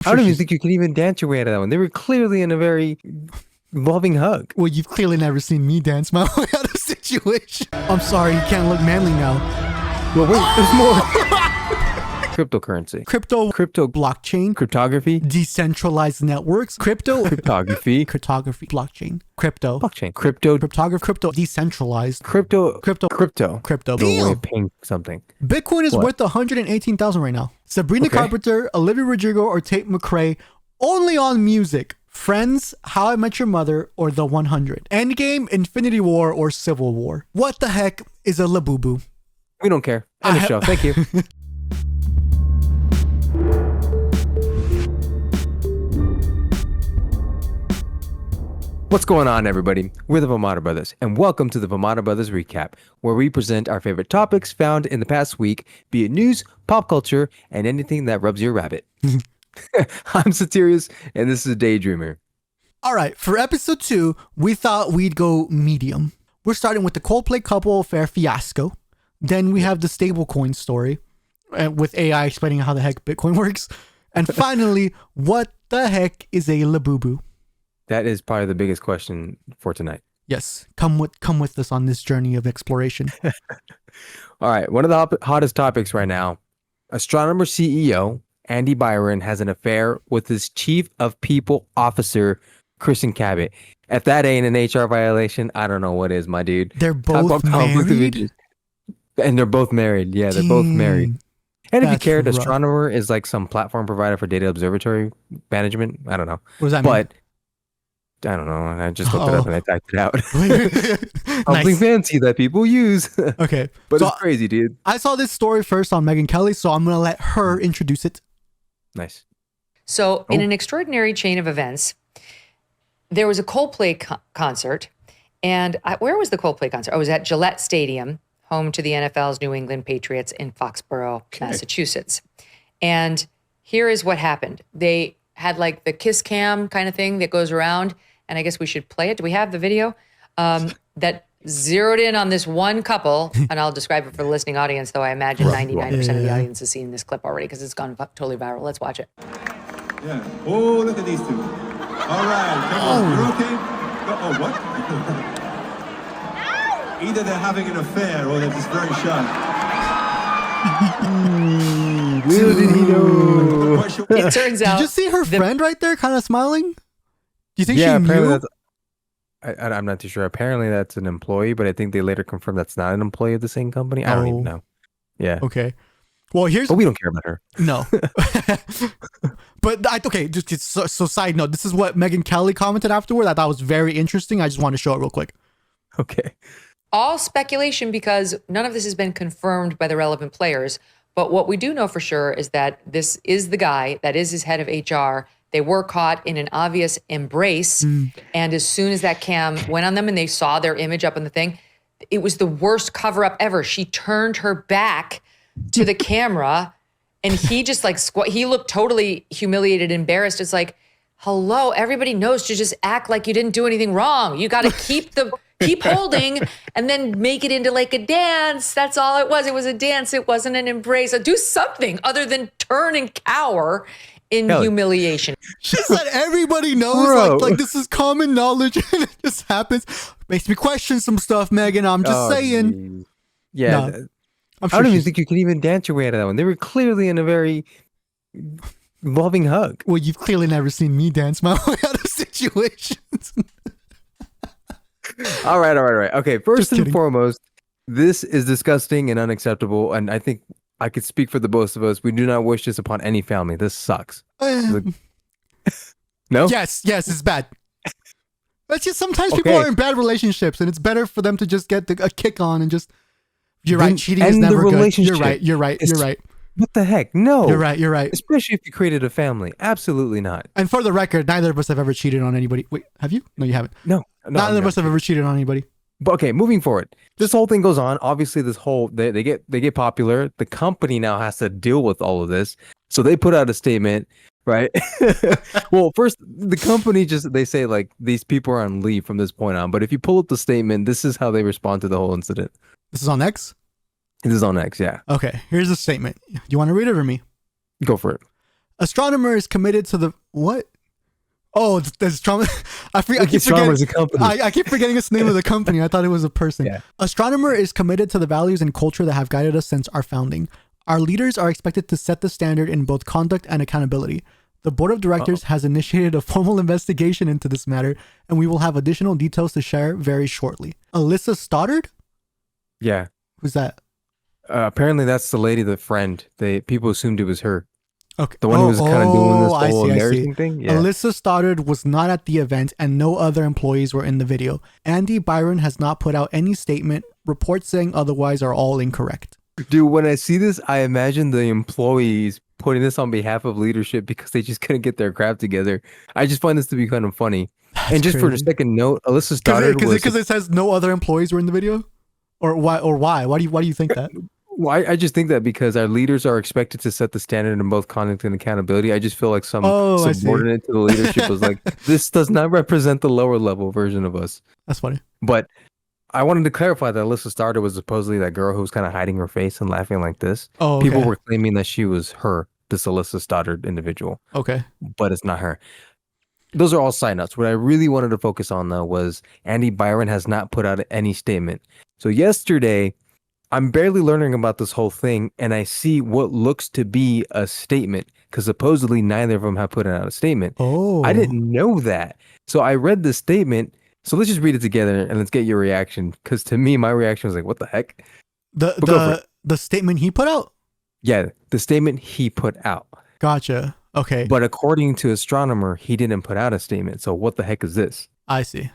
I don't even think you can even dance your way out of that one. They were clearly in a very loving hug. Well, you've clearly never seen me dance my way out of a situation. I'm sorry, you can't look manly now. Well, wait, there's more. Cryptocurrency. Crypto blockchain. Cryptography. Decentralized networks. Cryptography. Blockchain. Crypto. Blockchain. Cryptography. Crypto. Decentralized. Crypto. Crypto. The way of paying something. Bitcoin is worth 118,000 right now. Sabrina Carpenter, Olivia Rodrigo, or Tate McRae. Only on music. Friends, How I Met Your Mother, or The 100. Endgame, Infinity War, or Civil War. What the heck is a Labubu? We don't care. End of show. Thank you. What's going on, everybody? We're the Vimata Brothers, and welcome to the Vimata Brothers Recap, where we present our favorite topics found in the past week, be it news, pop culture, and anything that rubs your rabbit. I'm Satirius, and this is DayDreamer. All right, for episode 2, we thought we'd go medium. We're starting with the Coldplay couple affair fiasco. Then we have the stablecoin story, with AI explaining how the heck Bitcoin works. And finally, what the heck is a Labubu? That is probably the biggest question for tonight. Yes, come with us on this journey of exploration. All right, one of the hottest topics right now. Astronomer CEO Andy Byron has an affair with his chief of people officer, Kristen Cabot. If that ain't an HR violation, I don't know what is, my dude. They're both married? And they're both married. Yeah, they're both married. And if you cared, rough. Astronomer is like some platform provider for data observatory management. I don't know. What does that mean? But I don't know. I just looked it up and I typed it out. Nice. Something fancy that people use. Okay. But So it's crazy, dude. I saw this story first on Megyn Kelly, so I'm going to let her introduce it. Nice. So in an extraordinary chain of events, there was a Coldplay concert. And where was the Coldplay concert? I was at Gillette Stadium, home to the NFL's New England Patriots in Foxborough, Massachusetts. And here is what happened. They had like the kiss cam kind of thing that goes around. And I guess we should play it. Do we have the video? That zeroed in on this one couple. And I'll describe it for the listening audience, though I imagine 99% of the audience has seen this clip already because it's gone totally viral. Let's watch it. Yeah. Oh, look at these two. All right. Come on. You're okay? Oh, what? Either they're having an affair or they're just very shy. Little did he know. It turns out. Did you see her friend right there kind of smiling? Do you think she apparently knew? I'm not too sure. Apparently that's an employee, but I think they later confirmed that's not an employee of the same company. I don't even know. Yeah. Okay. Well, But we don't care about her. No. But so side note, this is what Megyn Kelly commented afterward. I thought was very interesting. I just wanted to show it real quick. Okay. All speculation because none of this has been confirmed by the relevant players. But what we do know for sure is that this is the guy that is his head of HR. They were caught in an obvious embrace. And as soon as that cam went on them and they saw their image up on the thing, it was the worst cover up ever. She turned her back to the camera and he just like, he looked totally humiliated, embarrassed. It's like, hello, everybody knows to just act like you didn't do anything wrong. You got to keep holding and then make it into like a dance. That's all it was. It was a dance. It wasn't an embrace. Do something other than turn and cower in humiliation. She said everybody knows, like this is common knowledge and it just happens. Makes me question some stuff, Megan. I'm just saying. Geez. Yeah. No, I don't even think you can even dance your way out of that one. They were clearly in a very loving hug. Well, you've clearly never seen me dance my way out of situations. All right. Okay, first and foremost, this is disgusting and unacceptable, and I think I could speak for the both of us. We do not wish this upon any family. This sucks. No? Yes, it's bad. That's just sometimes people are in bad relationships, and it's better for them to just get a kick on and just. You're right. Cheating is never good. You're right. What the heck? No. You're right. Especially if you created a family. Absolutely not. And for the record, neither of us have ever cheated on anybody. Wait, have you? No, you haven't. No. Neither of us have ever cheated on anybody. But okay, moving forward. This whole thing goes on. Obviously, they get popular. The company now has to deal with all of this. So they put out a statement, right? Well, first, the company they say like these people are on leave from this point on. But if you pull up the statement, this is how they respond to the whole incident. This is on X? This is on X, yeah. Okay, here's the statement. Do you want to read it or me? Go for it. Astronomer is committed to the what? Oh, there's trauma. I keep Astronomer's a company. I keep forgetting the name of the company. I thought it was a person. Yeah. Astronomer is committed to the values and culture that have guided us since our founding. Our leaders are expected to set the standard in both conduct and accountability. The board of directors has initiated a formal investigation into this matter, and we will have additional details to share very shortly. Alyssa Stoddard? Yeah. Who's that? Apparently that's the lady, the friend. People assumed it was her. Okay. The one who was kind of doing this I whole see. embarrassing thing. Yeah. Alyssa Stoddard was not at the event and no other employees were in the video. Andy Byron has not put out any statement. Reports saying otherwise are all incorrect. Dude, when I see this, I imagine the employees putting this on behalf of leadership because they just couldn't get their crap together. I just find this to be kind of funny. And just for a second note, Alyssa Stoddard because it says no other employees were in the video, or why? Why do you think that? Well, I just think that because our leaders are expected to set the standard in both conduct and accountability, I just feel like some subordinate to the leadership was like, this does not represent the lower level version of us. That's funny. But I wanted to clarify that Alyssa Stoddard was supposedly that girl who was kind of hiding her face and laughing like this. Oh, okay. People were claiming that she was this Alyssa Stoddard individual. Okay. But it's not her. Those are all side notes. What I really wanted to focus on, though, was Andy Byron has not put out any statement. So yesterday, I'm barely learning about this whole thing, and I see what looks to be a statement, because supposedly neither of them have put out a statement. Oh. I didn't know that. So I read the statement. So let's just read it together, and let's get your reaction, because to me, my reaction was like, what the heck? The statement he put out? Yeah, the statement he put out. Gotcha. Okay. But according to Astronomer, he didn't put out a statement. So what the heck is this? I see.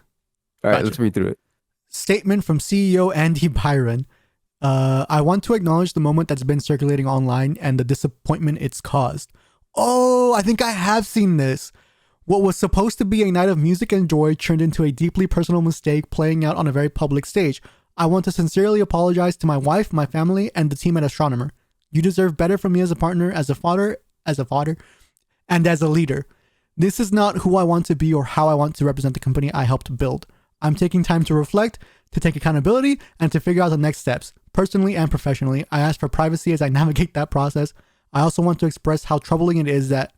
All right, let's read through it. Statement from CEO Andy Byron. I want to acknowledge the moment that's been circulating online and the disappointment it's caused. Oh, I think I have seen this. What was supposed to be a night of music and joy turned into a deeply personal mistake playing out on a very public stage. I want to sincerely apologize to my wife, my family, and the team at Astronomer. You deserve better from me as a partner, as a father, and as a leader. This is not who I want to be or how I want to represent the company I helped build. I'm taking time to reflect, to take accountability, and to figure out the next steps. Personally and professionally, I ask for privacy as I navigate that process. I also want to express how troubling it is that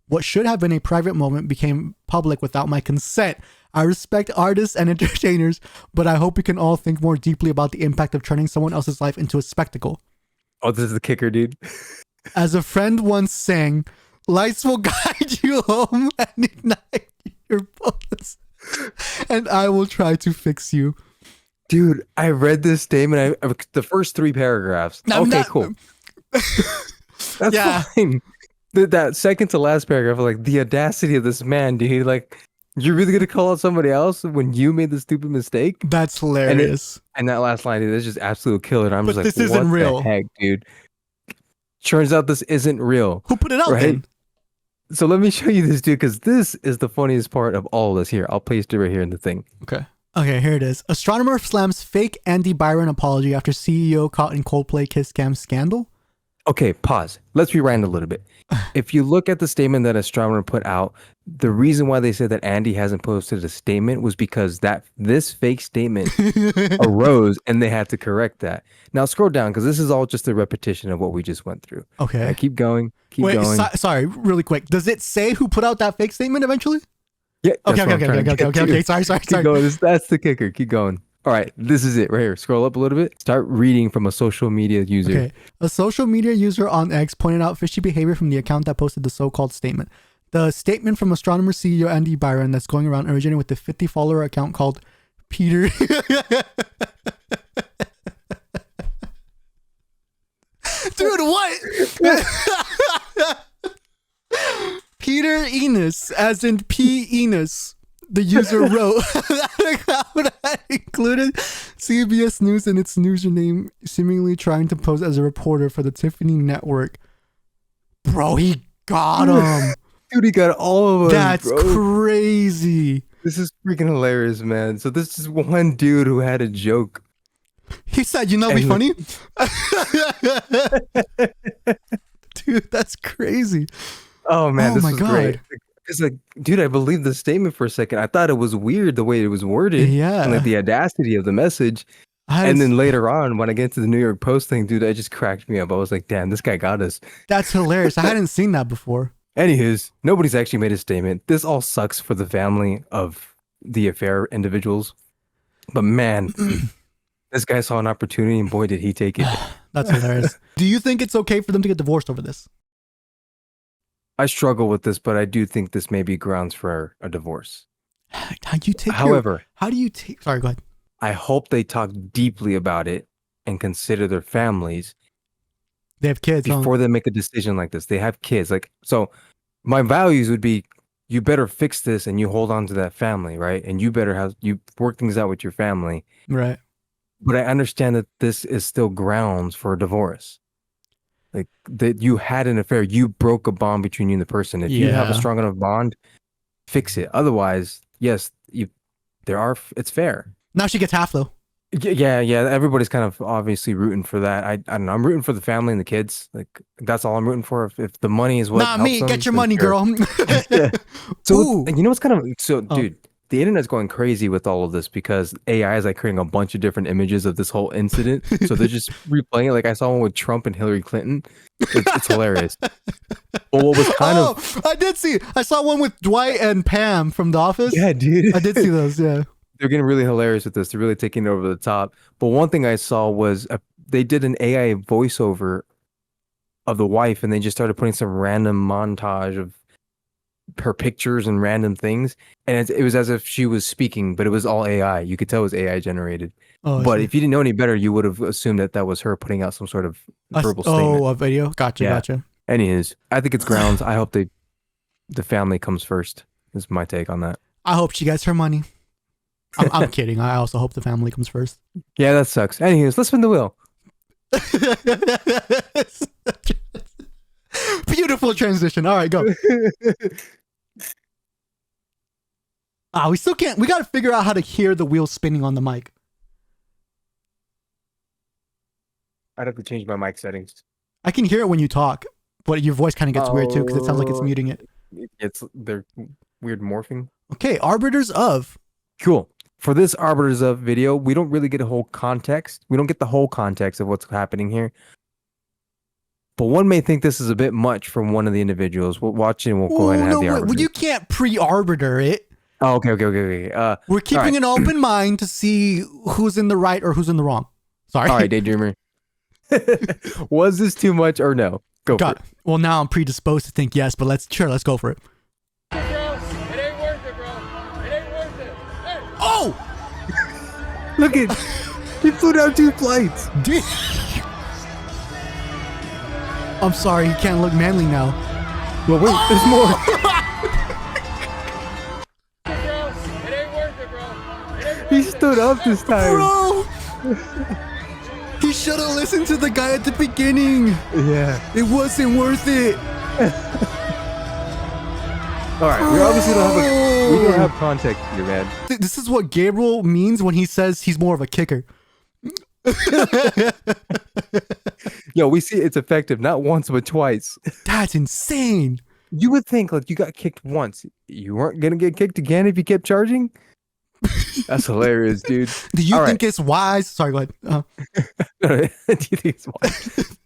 what should have been a private moment became public without my consent. I respect artists and entertainers, but I hope we can all think more deeply about the impact of turning someone else's life into a spectacle. Oh, this is the kicker, dude. As a friend once sang, lights will guide you home and ignite your pulse, and I will try to fix you. Dude, I read this statement. The first 3 paragraphs. Cool. That's fine. That second to last paragraph, like the audacity of this man, dude. Like, you're really gonna call out somebody else when you made the stupid mistake? That's hilarious. And that last line, dude, is just absolute killer. I'm just like, this isn't real. What the heck, dude? Turns out this isn't real. Who put it out then? So let me show you this, dude, because this is the funniest part of all of this. Here, I'll paste it right here in the thing. Okay, here it is. Astronomer slams fake Andy Byron apology after CEO caught in Coldplay kiss cam scandal. Okay, pause. Let's rewind a little bit. If you look at the statement that Astronomer put out, the reason why they said that Andy hasn't posted a statement was because this fake statement arose and they had to correct that. Now scroll down because this is all just a repetition of what we just went through. Okay. Now, keep going. Keep going. Sorry, really quick. Does it say who put out that fake statement eventually? Yeah. Okay. Sorry. Keep going. That's the kicker. Keep going. All right, this is it right here. Scroll up a little bit. Start reading from a social media user. Okay. A social media user on X pointed out fishy behavior from the account that posted the so-called statement. The statement from Astronomer CEO Andy Byron that's going around originated with the 50-follower account called Peter. Dude, what? Peter Enos, as in P. Enos. The user wrote that included CBS News in its username, seemingly trying to pose as a reporter for the Tiffany Network. Bro, he got him. Dude, he got all of us. That's crazy. This is freaking hilarious, man. So this is one dude who had a joke. He said, you know, be funny? Dude, that's crazy. Oh, man, this is great. God. It's like, dude, I believed the statement for a second. I thought it was weird the way it was worded. Yeah. And like the audacity of the message. And then later on, when I get to the New York Post thing, dude, that just cracked me up. I was like, damn, this guy got us. That's hilarious. I hadn't seen that before. Anywho's, nobody's actually made a statement. This all sucks for the family of the affair individuals. But man, this guy saw an opportunity and boy, did he take it. That's hilarious. Do you think it's okay for them to get divorced over this? I struggle with this, but I do think this may be grounds for a divorce. How do you take? Sorry, go ahead. I hope they talk deeply about it and consider their families They have kids before they make a decision like this. They have kids. Like, so my values would be you better fix this and you hold on to that family, right? And you better you work things out with your family. Right. But I understand that this is still grounds for a divorce. Like that you had an affair, you broke a bond between you and the person. If you have a strong enough bond, fix it. Otherwise, yes, it's fair. Now she gets half though. Yeah. Everybody's kind of obviously rooting for that. I don't know. I'm rooting for the family and the kids. Like that's all I'm rooting for. If the money is what Not me. helps them, Get your then money, sure. girl. So you know what's kind of dude. The internet's going crazy with all of this because AI is like creating a bunch of different images of this whole incident. So they're just replaying it. Like I saw one with Trump and Hillary Clinton. It's hilarious. But what was kind of I did see. I saw one with Dwight and Pam from The Office. Yeah, dude. I did see those. Yeah. They're getting really hilarious with this. They're really taking it over the top. But one thing I saw was they did an AI voiceover of the wife, and they just started putting some random montage of her pictures and random things, and it was as if she was speaking, but it was all AI. You could tell it was AI generated. But if you didn't know any better, you would have assumed that was her putting out some sort of verbal statement. A video. Gotcha. Anyways, I think it's grounds. I hope the family comes first. Is my take on that. I hope she gets her money. I'm kidding. I also hope the family comes first. Yeah, that sucks. Anyways, let's spin the wheel. Beautiful transition. All right, go. We still can't. We got to figure out how to hear the wheel spinning on the mic. I'd have to change my mic settings. I can hear it when you talk, but your voice kind of gets weird too because it sounds like it's muting it. They're weird morphing. Okay, arbiters of. Cool. For this arbiters of video, we don't really get a whole context. We don't get the whole context of what's happening here. But one may think this is a bit much from one of the individuals. We'll watch it and we'll go ahead and have the arbiter. Well, you can't pre-arbiter it. Oh, okay. We're keeping an open mind to see who's in the right or who's in the wrong. Sorry. All right, DayDreamer. Was this too much or no? Go for it. Well, now I'm predisposed to think yes, but let's go for it. It ain't worth it, bro. It ain't worth it. Hey. Oh! Look at he flew down 2 flights. I'm sorry, he can't look manly now. Well, wait, there's more. It ain't worth it, bro. He stood up this time. Bro! He should have listened to the guy at the beginning. Yeah. It wasn't worth it. All right, we obviously don't have context here, man. This is what Gabriel means when he says he's more of a kicker. Yo, we see it's effective not once but twice. That's insane. You would think like you got kicked once, you weren't gonna get kicked again if you kept charging. That's hilarious, dude. Do you think it's wise? Sorry, go ahead. Do you think it's wise?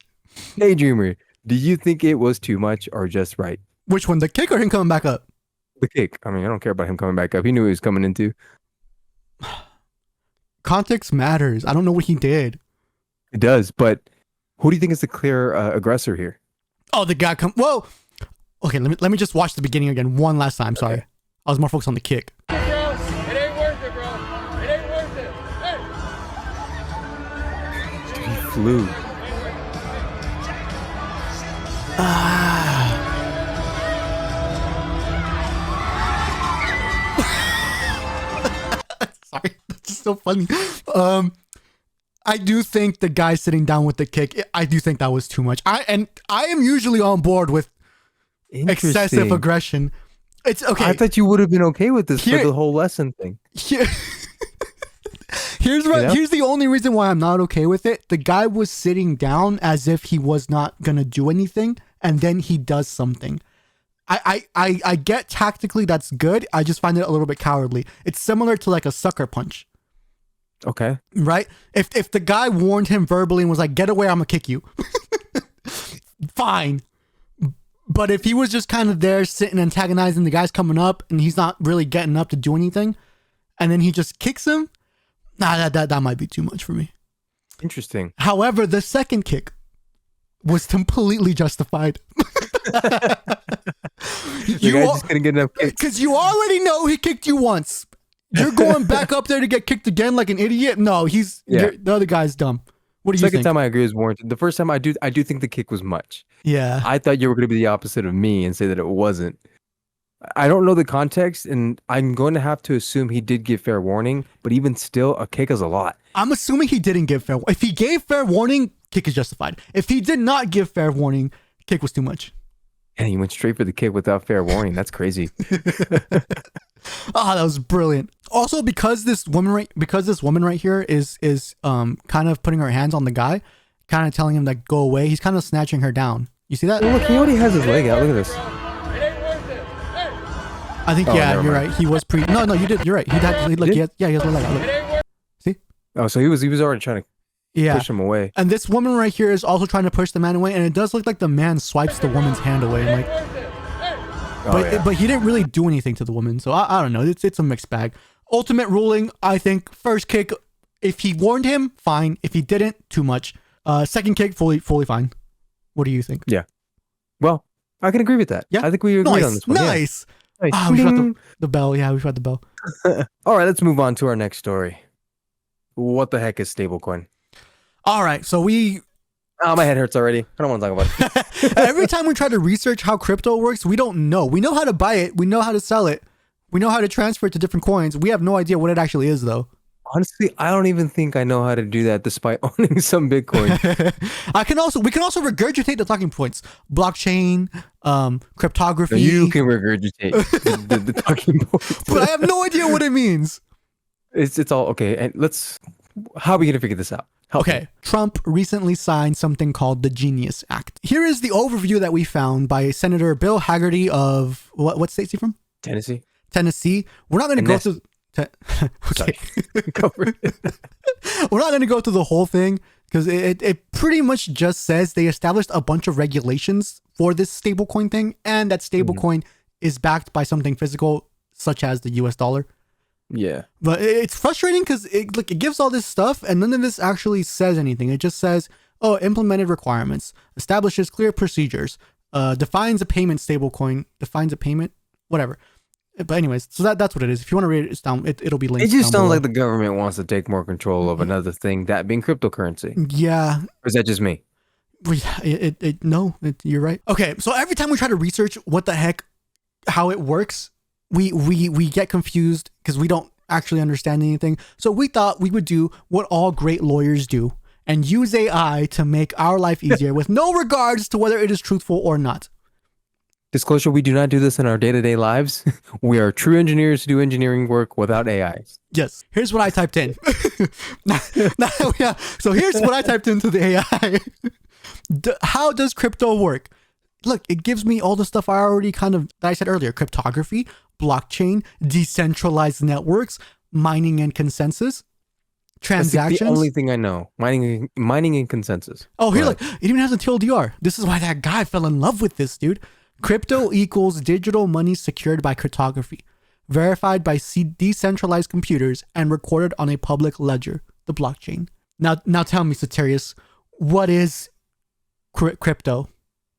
Hey, Dreamer, do you think it was too much or just right? Which one, the kick or him coming back up? The kick. I mean, I don't care about him coming back up. He knew what he was coming into. Context matters. I don't know what he did. It does, but who do you think is the clear aggressor here? Oh, the guy come. Whoa. Okay, let me just watch the beginning again one last time. Sorry, Okay. I was more focused on the kick. It ain't worth it, bro. It ain't worth it. Hey. Dude, he flew. Sorry, that's just so funny. I do think the guy sitting down with the kick, I do think that was too much. I am usually on board with excessive Interesting. aggression. It's okay. I thought you would have been okay with this for the whole lesson thing. Here- Here's the only reason why I'm not okay with it. The guy was sitting down as if he was not gonna do anything, and then he does something. I get tactically that's good. I just find it a little bit cowardly. It's similar to like a sucker punch, Okay. right? If the guy warned him verbally and was like, "Get away, I'm gonna kick you," fine. But if he was just kind of there sitting antagonizing the guys coming up and he's not really getting up to do anything, and then he just kicks him, that might be too much for me. Interesting. However, the second kick was completely justified. You guys just couldn't get enough kicks. Because you already know he kicked you once. You're going back up there to get kicked again like an idiot? No, the other guy's dumb. What do you think? Second time I agree is warranted. The first time I do think the kick was much. Yeah. I thought you were going to be the opposite of me and say that it wasn't. I don't know the context, and I'm going to have to assume he did give fair warning, but even still, a kick is a lot. I'm assuming he didn't give fair. If he gave fair warning, kick is justified. If he did not give fair warning, kick was too much. And he went straight for the kick without fair warning. That's crazy. Oh, that was brilliant. Also, because this woman right here is kind of putting her hands on the guy, kind of telling him to go away. He's kind of snatching her down. You see that? Well, look, he already has his leg out. Look at this. It ain't worth it. Hey, I think never you're mind. right. He was No, you did. You're right. He had like he has one leg out. it Look. ain't worth See? Oh, so he was already trying to Yeah. push him away. And this woman right here is also trying to push the man away, and it does look like the man swipes the woman's hand away. I'm like, worth it. Hey. but he didn't really do anything to the woman, so I don't know. It's a mixed bag. Ultimate ruling, I think first kick, if he warned him, fine. If he didn't, too much. Second kick, fully fine. What do you think? Yeah. Well, I can agree with that. Yeah? I think we agreed on this one. Yeah. Nice. Nice. Ah, we got Ding. the bell. Yeah, we got the bell. All right, let's move on to our next story. What the heck is stablecoin? All right, so Oh, my head hurts already. I don't want to talk about it. every time we try to research how crypto works, we don't know. We know how to buy it. We know how to sell it. We know how to transfer it to different coins. We have no idea what it actually is, though. Honestly, I don't even think I know how to do that despite owning some Bitcoin. We can also regurgitate the talking points. Blockchain, cryptography. So you can regurgitate the talking points. But I have no idea what it means. It's all okay. And how are we going to figure this out? Help me. Okay, Trump recently signed something called the Genius Act. Here is the overview that we found by Senator Bill Haggerty of what state is he from? Tennessee. Tennessee. We're not going to go through. Okay. Cover it. We're not going to go through the whole thing because it pretty much just says they established a bunch of regulations for this stablecoin thing, and that stablecoin is backed by something physical, such as the US dollar. Yeah. But it's frustrating because it gives all this stuff and none of this actually says anything. It just says, implemented requirements, establishes clear procedures, defines a payment stablecoin, defines a payment, whatever. But anyways, so that's what it is. If you want to read it down, it'll be linked. It just down sounds below. like the government wants to take more control of another thing, that being cryptocurrency. Yeah. Or is that just me? No, you're right. Okay, so every time we try to research what the heck, how it works, we get confused because we don't actually understand anything. So we thought we would do what all great lawyers do and use AI to make our life easier with no regards to whether it is truthful or not. Disclosure, we do not do this in our day-to-day lives. We are true engineers who do engineering work without AI. Yes. Here's what I typed in. So here's what I typed into the AI. How does crypto work? Look, it gives me all the stuff I already that I said earlier. Cryptography, blockchain, decentralized networks, mining and consensus, transactions. That's the only thing I know. Mining and consensus. Oh, here, Right. look, it even has a TLDR. This is why that guy fell in love with this, dude. Crypto equals digital money secured by cryptography, verified by decentralized computers, and recorded on a public ledger, the blockchain. Now tell me, Soterius, what is crypto?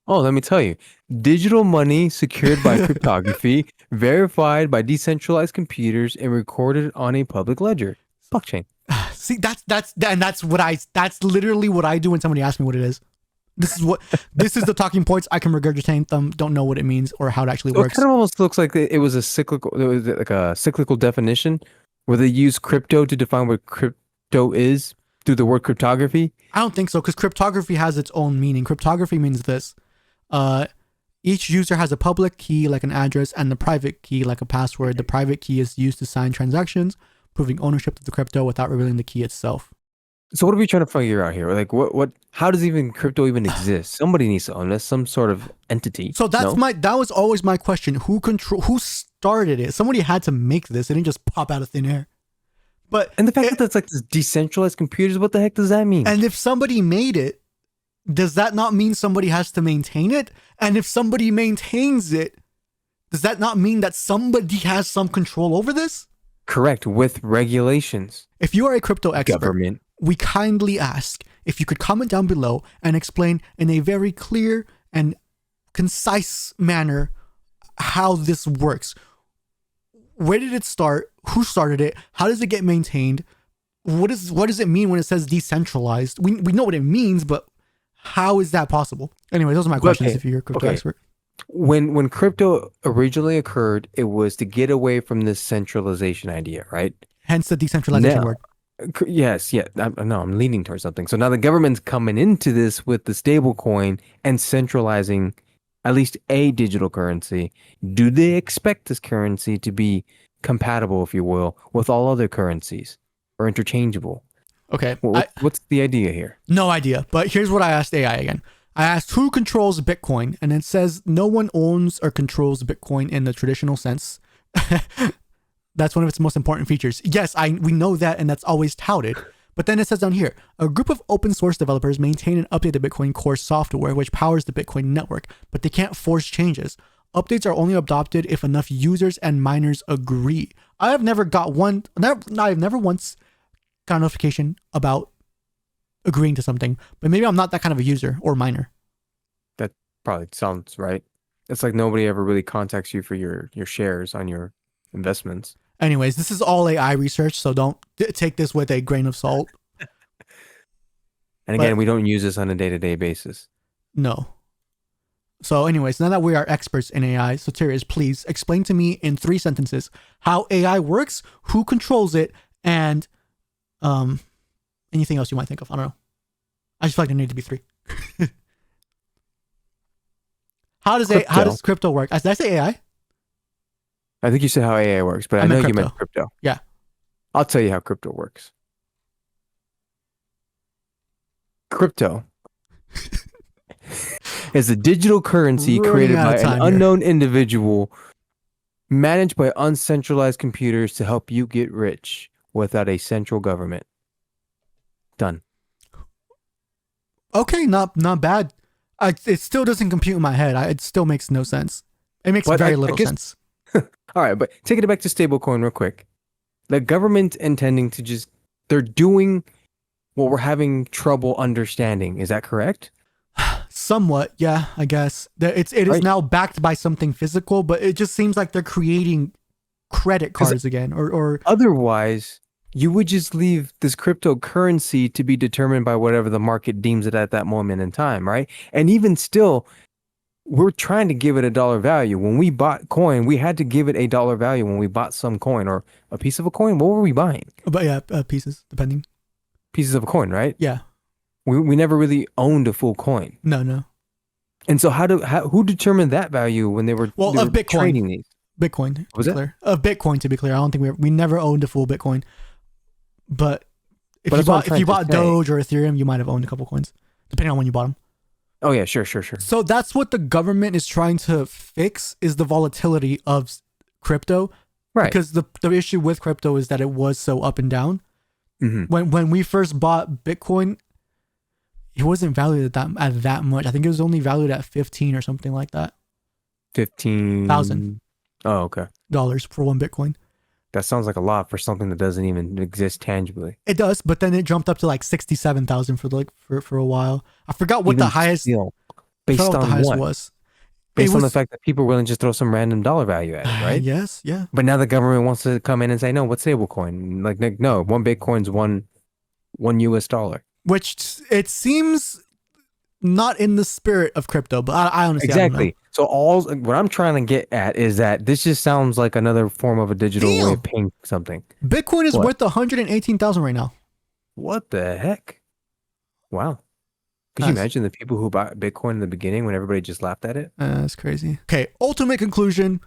Oh, let me tell you. Digital money secured by cryptography, verified by decentralized computers, and recorded on a public ledger. Blockchain. See, that's literally what I do when somebody asks me what it is. This is the talking points. I can regurgitate them. Don't know what it means or how it actually So works. it kind of almost looks like it was a cyclical definition where they use crypto to define what crypto is through the word cryptography. I don't think so because cryptography has its own meaning. Cryptography means this. Each user has a public key like an address and the private key like a password. The private key is used to sign transactions, proving ownership of the crypto without revealing the key itself. So what are we trying to figure out here? Like how does crypto even exist? Somebody needs to own this, some sort of entity. So that was always my question. Who started it? Somebody had to make this. It didn't just pop out of thin air. And the fact that it's like this decentralized computers, what the heck does that mean? And if somebody made it, does that not mean somebody has to maintain it? And if somebody maintains it, does that not mean that somebody has some control over this? Correct, with regulations. If you are a crypto expert, Government. we kindly ask if you could comment down below and explain in a very clear and concise manner how this works. Where did it start? Who started it? How does it get maintained? What does it mean when it says decentralized? We know what it means, but how is that possible? Anyway, those are my questions if you're a crypto expert. When crypto originally occurred, it was to get away from this centralization idea, right? Hence the decentralization Now, word. Yes, yeah. I'm leaning towards something. So now the government's coming into this with the stable coin and centralizing at least a digital currency. Do they expect this currency to be compatible, if you will, with all other currencies or interchangeable? Okay. What's the idea here? No idea. But here's what I asked AI again. I asked who controls Bitcoin, and it says no one owns or controls Bitcoin in the traditional sense. That's one of its most important features. Yes, we know that, and that's always touted. But then it says down here, a group of open source developers maintain and update the Bitcoin core software, which powers the Bitcoin network, but they can't force changes. Updates are only adopted if enough users and miners agree. I've never once got a notification about agreeing to something, but maybe I'm not that kind of a user or miner. That probably sounds right. It's like nobody ever really contacts you for your shares on your investments. Anyways, this is all AI research, so don't take this with a grain of salt. And again, we don't use this on a day-to-day basis. No. So anyways, now that we are experts in AI, so Tyrus, please explain to me in 3 sentences how AI works, who controls it, and anything else you might think of. I don't know. I just feel like there need to be 3. How does crypto work? Did I say AI? I think you said how AI works, but I know you meant crypto. Yeah. I'll tell you how crypto works. Crypto is a digital currency created by an unknown individual, managed by uncentralized computers to help you get rich without a central government. Done. Okay, not bad. It still doesn't compute in my head. It still makes no sense. It makes very little sense. All right, but taking it back to stablecoin real quick. The government intending to they're doing what we're having trouble understanding. Is that correct? Somewhat, yeah, I guess. It is now backed by something physical, but it just seems like they're creating credit cards again. Or otherwise, you would just leave this cryptocurrency to be determined by whatever the market deems it at that moment in time, right? And even still, we're trying to give it a dollar value. When we bought coin, we had to give it a dollar value when we bought some coin or a piece of a coin. What were we buying? But yeah, pieces, depending. Pieces of a coin, right? Yeah. We never really owned a full coin. No. And so who determined that value when they were Bitcoin. trading these? Bitcoin. Was it? Of Bitcoin, to be clear. I don't think we never owned a full Bitcoin. But if you bought Doge or Ethereum, you might have owned a couple coins, depending on when you bought them. Oh yeah, sure. So that's what the government is trying to fix, is the volatility of crypto. Right. Because the issue with crypto is that it was so up and down. Mm-hmm. When we first bought Bitcoin, it wasn't valued at that much. I think it was only valued at 15 or something like that. 15,000. Oh, okay. Dollars for one Bitcoin. That sounds like a lot for something that doesn't even exist tangibly. It does, but then it jumped up to like 67,000 for a while. I forgot what the highest based on what was. Based on the fact that people were willing to just throw some random dollar value at it, right? Yes, yeah. But now the government wants to come in and say, no, what's stablecoin? Like, no, one Bitcoin's one US dollar. Which it seems not in the spirit of crypto, but I honestly exactly. I don't know. So what I'm trying to get at is that this just sounds like another form of a digital way of paying something. Bitcoin is worth 118,000 right now. What the heck? Wow. Could you imagine the people who bought Bitcoin in the beginning when everybody just laughed at it? That's crazy. Okay, ultimate conclusion.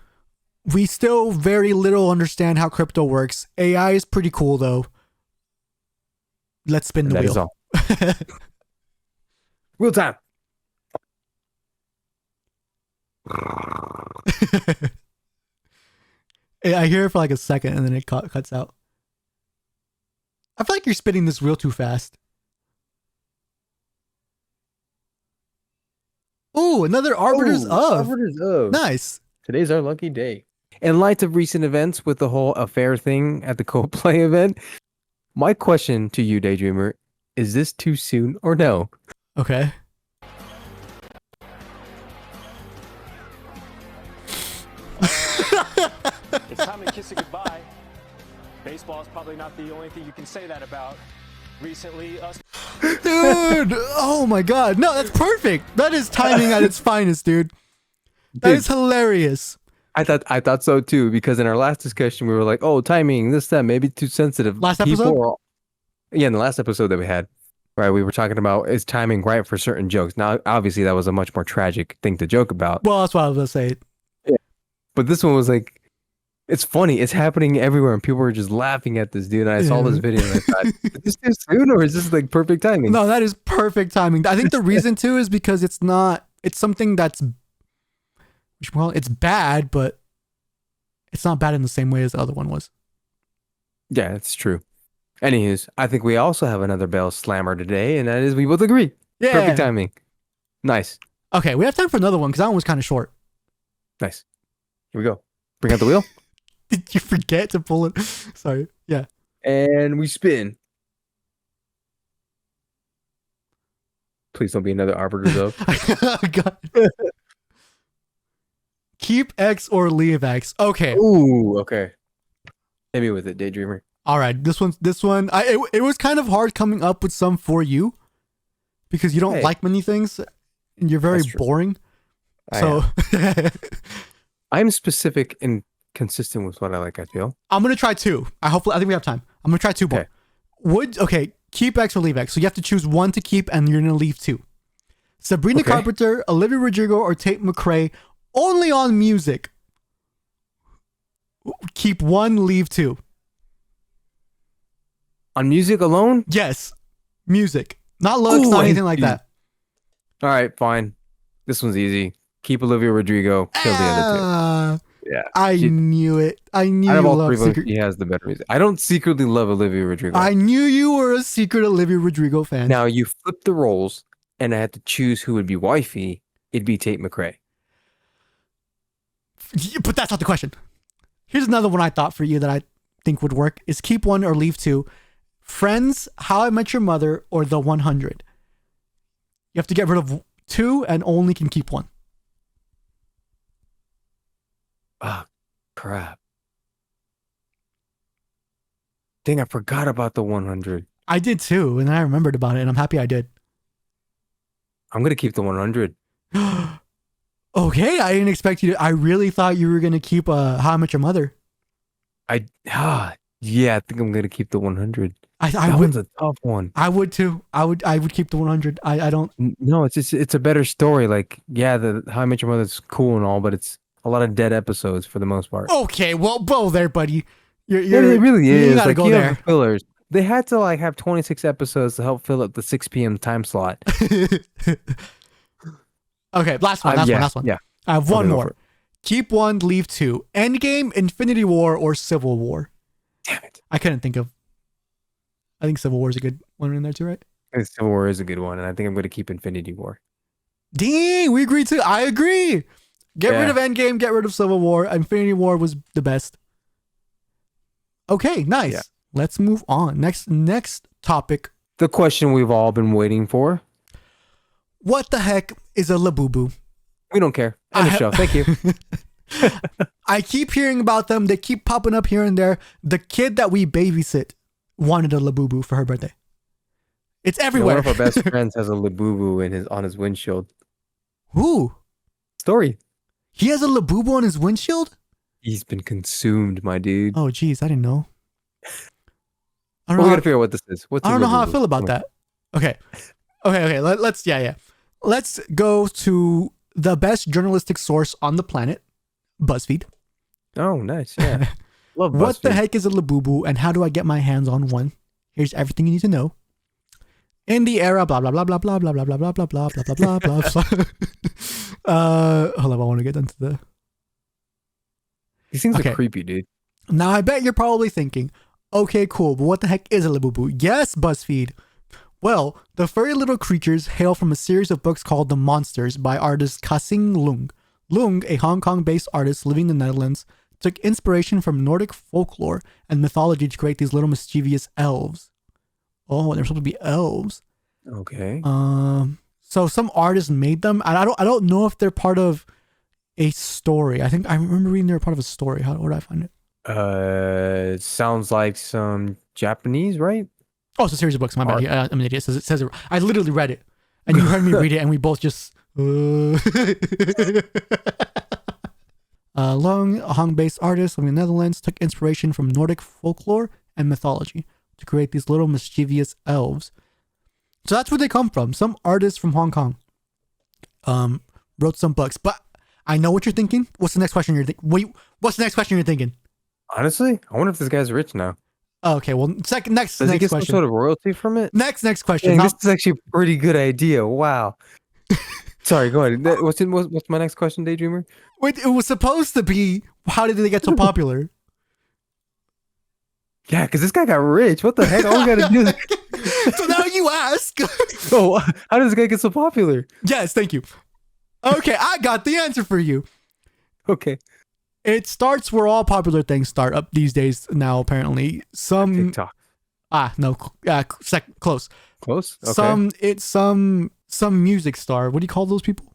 We still very little understand how crypto works. AI is pretty cool though. Let's spin the wheel. That is all. Wheel time. I hear it for like a second and then it cuts out. I feel like you're spinning this wheel too fast. Oh, another Arbiters of. Arbiters of. Nice. Today's our lucky day. In light of recent events with the whole affair thing at the Coldplay event, my question to you, Daydreamer, is this too soon or no? Okay. It's time to kiss it goodbye. Baseball is probably not the only thing you can say that about. Recently, us. Dude, oh my god. No, that's perfect. That is timing at its finest, dude. That Dude. is hilarious. I thought so too, because in our last discussion we were like, oh, timing, this, that, maybe too sensitive. Last episode? Yeah, in the last episode that we had, right, we were talking about is timing right for certain jokes. Now, obviously, that was a much more tragic thing to joke about. Well, that's what I was going to say. Yeah. But this one was like, it's funny. It's happening everywhere, and people were just laughing at this dude. And I saw this video, and I thought, is this too soon, or is this like perfect timing? No, that is perfect timing. I think the reason too is because it's something that's, well, it's bad, but it's not bad in the same way as the other one was. Yeah, it's true. Anyways, I think we also have another bell slammer today, and that is we both agree. Yeah. Perfect timing. Nice. Okay, we have time for another one because that one was kind of short. Nice. Here we go. Bring out the wheel. Did you forget to pull it? Sorry. Yeah. And we spin. Please don't be another Arbiters of. Oh, God. Keep X or leave X. Okay. Ooh, okay. Hit me with it, Daydreamer. All right. This one. It was kind of hard coming up with some for you because you don't Hey. like many things and you're very That's true. boring. I So I'm specific and consistent with what I like, I feel. I'm gonna try two. I think we have time. I'm gonna try two more. Keep X or leave X. So you have to choose one to keep and you're gonna leave two. Sabrina Okay. Carpenter, Olivia Rodrigo, or Tate McRae, only on music. Keep one, leave two. On music alone? Yes. Music. Not looks, Ooh, not I anything like see. that. All right, fine. This one's easy. Keep Olivia Rodrigo. Kill the other Ah, two. Yeah. I She- knew it. I knew Out you of all loved three of them, secret. she has the better reason. I don't secretly love Olivia Rodrigo. I knew you were a secret Olivia Rodrigo fan. Now you flip the roles, and I had to choose who would be wifey. It'd be Tate McRae. But that's not the question. Here's another one I thought for you that I think would work is keep one or leave two. Friends, How I Met Your Mother, or The 100. You have to get rid of two and only can keep one. Oh, crap. Dang, I forgot about the 100. I did too, and then I remembered about it, and I'm happy I did. I'm going to keep the 100. Okay, I didn't expect you to. I really thought you were going to keep How I Met Your Mother. Yeah, I think I'm going to keep the 100. I That would. one's a tough one. I would too. I would keep the 100. I don't. No, it's a better story. Like, yeah, the How I Met Your Mother's cool and all, but it's a lot of dead episodes for the most part. Okay, well, there, buddy. Yeah, it really you is. gotta Like, go you there. have fillers. They had to like have 26 episodes to help fill up the 6 p.m. time slot. Okay, last one. Yeah, Last one. Yeah. I have one Okay, go for more. it. Keep one, leave two. Endgame, Infinity War, or Civil War. Damn it. I couldn't think of. I think Civil War is a good one in there too, right? I think Civil War is a good one, and I think I'm going to keep Infinity War. Dang, we agree too. I agree. Get rid Yeah. of Endgame, get rid of Civil War. Infinity War was the best. Okay, nice. Yeah. Let's move on. Next topic. The question we've all been waiting for. What the heck is a Labubu? We don't care. End of show. Thank you. I keep hearing about them. They keep popping up here and there. The kid that we babysit wanted a Labubu for her birthday. It's One everywhere. of our best friends has a Labubu on his windshield. Who? Story. He has a Labubu on his windshield? He's been consumed, my dude. Oh, geez, I didn't know. I Well, don't we know. gotta figure out what this is. I don't know how I feel about that. Okay. Let's Let's go to the best journalistic source on the planet, BuzzFeed. Oh, nice. Yeah. Love What the BuzzFeed. heck is a Labubu and how do I get my hands on one? Here's everything you need to know. In the era, blah blah blah blah blah blah blah blah blah blah blah blah blah blah blah. Hold on, I want to get into the. These things Okay. are creepy, dude. Now I bet you're probably thinking, okay, cool, but what the heck is a Labubu? Yes, BuzzFeed. Well, the furry little creatures hail from a series of books called The Monsters by artist Kasing Lung. Lung, a Hong Kong-based artist living in the Netherlands, took inspiration from Nordic folklore and mythology to create these little mischievous elves. Oh, they're supposed to be elves. Okay. So some artists made them, and I don't know if they're part of a story. I think I remember reading they're part of a story. Where did I find it? It sounds like some Japanese, right? Oh, it's a series of books. My bad. I'm an idiot. It says it. I literally read it, and you heard me read it, and we both just. Lung, a Hong-based artist living in the Netherlands, took inspiration from Nordic folklore and mythology to create these little mischievous elves. So that's where they come from. Some artists from Hong Kong wrote some books. But I know what you're thinking. What's the next question you're thinking? Wait, what's the next question you're thinking? Honestly, I wonder if this guy's rich now. Okay, well, next Does he get question. some sort of royalty from it? Next question. Dang, this is actually a pretty good idea. Wow. Sorry, go ahead. What's my next question, Daydreamer? Wait, it was supposed to be, how did they get so popular? Yeah, because this guy got rich. What the heck? All we gotta do is... So now you ask. Oh, how does this guy get so popular? Yes, thank you. Okay, I got the answer for you. Okay. It starts where all popular things start up these days now, apparently. TikTok. Close. Close? Okay. Some music star. What do you call those people?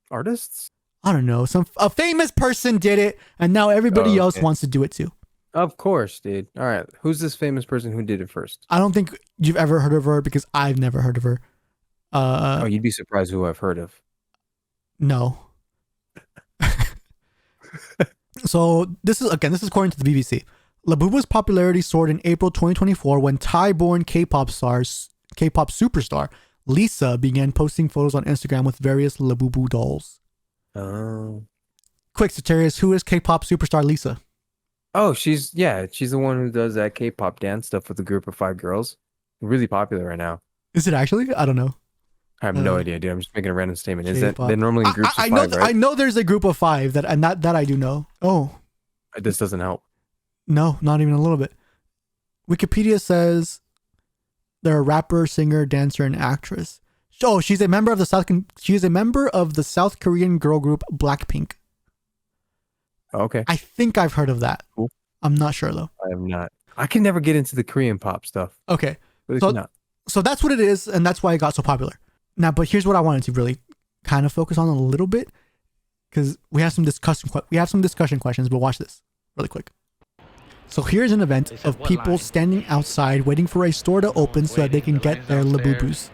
Artists? I don't know. A famous person did it, and now everybody else wants to do it too. Of course, dude. All right. Who's this famous person who did it first? I don't think you've ever heard of her because I've never heard of her. You'd be surprised who I've heard of. No. So this is according to the BBC. Labubu's popularity soared in April 2024 when Thai-born K-pop superstar Lisa began posting photos on Instagram with various Labubu dolls. Oh. Quick, Satirius, who is K-pop superstar Lisa? Oh, she's the one who does that K-pop dance stuff with a group of 5 girls. Really popular right now. Is it actually? I don't know. I have no idea, dude. I'm just making a random statement. Is that K-pop. they're normally in groups of 5, right? I know there's a group of 5 that I do know. Oh, This doesn't help. no, not even a little bit. Wikipedia says they're a rapper, singer, dancer, and actress. Oh, she's a member of the South Korean girl group Blackpink. Okay. I think I've heard of that. Cool. I'm not sure though. I am not. I can never get into the Korean pop stuff. Okay. Really So, not. so that's what it is, and that's why it got so popular. Now, but here's what I wanted to really kind of focus on a little bit, because we have some discussion questions, but watch this really quick. So here's an event of people standing outside waiting for a store to open so that they can get their Labubus.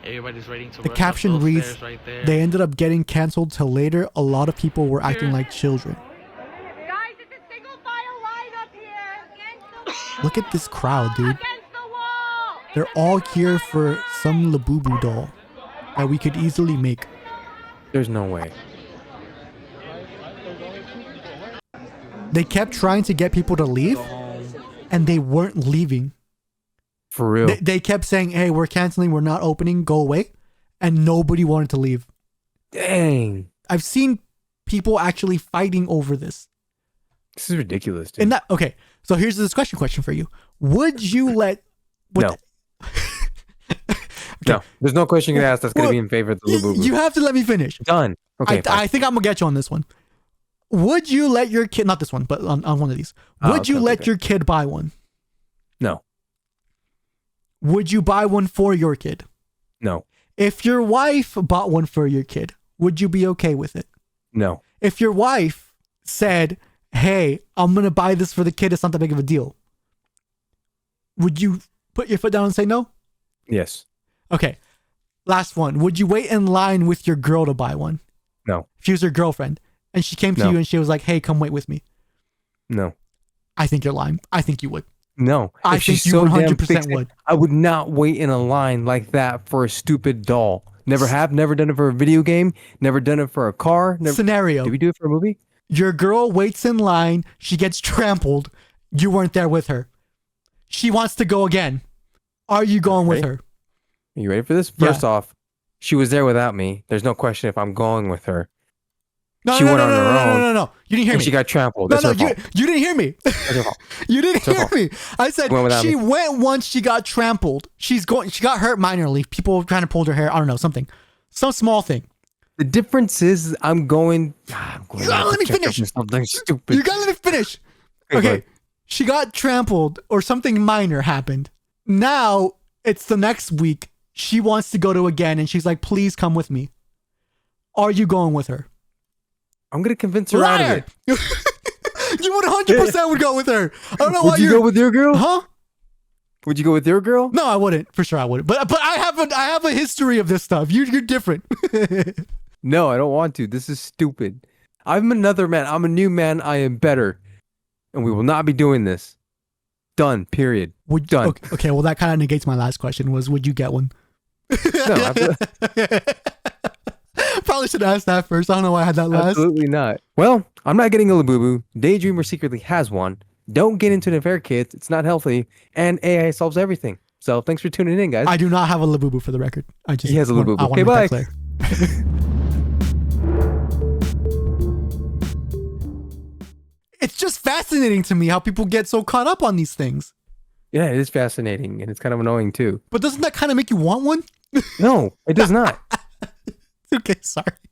Everybody's waiting to The caption reads, they ended up getting canceled till later. A lot of people were acting like children. Guys, it's a single file line up here. Against the wall. Look at this crowd, dude. Against the wall. They're all here for some Labubu doll that we could easily make. There's no way. They kept trying to get people to leave, and they weren't leaving. For real. They kept saying, hey, we're canceling, we're not opening, go away. And nobody wanted to leave. Dang. I've seen people actually fighting over this. This is ridiculous, dude. Okay, so here's the discussion question for you. Would you let... No. No. There's no question you can ask that's going to be in favor of the Labubu. You have to let me finish. Done. Okay, I think I'm going to get you on this one. Would you let your kid... Not this one, but on one of these. Would you let your kid buy one? No. Would you buy one for your kid? No. If your wife bought one for your kid, would you be okay with it? No. If your wife said, hey, I'm going to buy this for the kid, it's not that big of a deal, would you put your foot down and say no? Yes. Okay. Last one. Would you wait in line with your girl to buy one? No. If she was your girlfriend and she came to No. you and she was like, hey, come wait with me. No. I think you're lying. I think you would. No. I If think she's you so 100% damn fixated, would. I would not wait in a line like that for a stupid doll. Never have. Never done it for a video game. Never done it for a car. Never. Scenario. Did we do it for a movie? Your girl waits in line. She gets trampled. You weren't there with her. She wants to go again. Are you going with Okay. her? Are you ready for this? Yeah. First off, she was there without me. There's no question if I'm going with her. No, She no, went no, on no, her no, no, own. no, no. You didn't hear And me. she got trampled. No, That's no, her fault. you didn't hear me. That's her fault. You didn't her hear fault. me. I said Went without she me. went once she got trampled. She got hurt minorly. People trying to pull her hair. I don't know, something. Some small thing. The difference is I'm going You gotta let me to check finish. up for something stupid. You gotta let me finish. Okay, Okay. She got trampled or something minor happened. Now it's the next week. She wants to go to again and she's like, please come with me. Are you going with her? I'm gonna convince her out of Liar! it. You would 100% would go with her. I don't know why Would you you're. go with your girl? Huh? Would you go with your girl? No, I wouldn't. For sure, I wouldn't. But I have a history of this stuff. You're different. No, I don't want to. This is stupid. I'm another man. I'm a new man. I am better, and we will not be doing this. Done. Period. Done. Okay, well that kind of negates my last question. Was would you get one? No, Probably should ask that first. I don't know why I had that last. absolutely not. Well, I'm not getting a Labubu. DayDreamer secretly has one. Don't get into an affair, kids. It's not healthy, and AI solves everything. So thanks for tuning in, guys. I do not have a Labubu for the record. He has a Labubu. I wanna Okay, make that bye. clear. It's just fascinating to me how people get so caught up on these things. Yeah, it is fascinating, and it's kind of annoying too. But doesn't that kind of make you want one? No, it does not. Okay, sorry.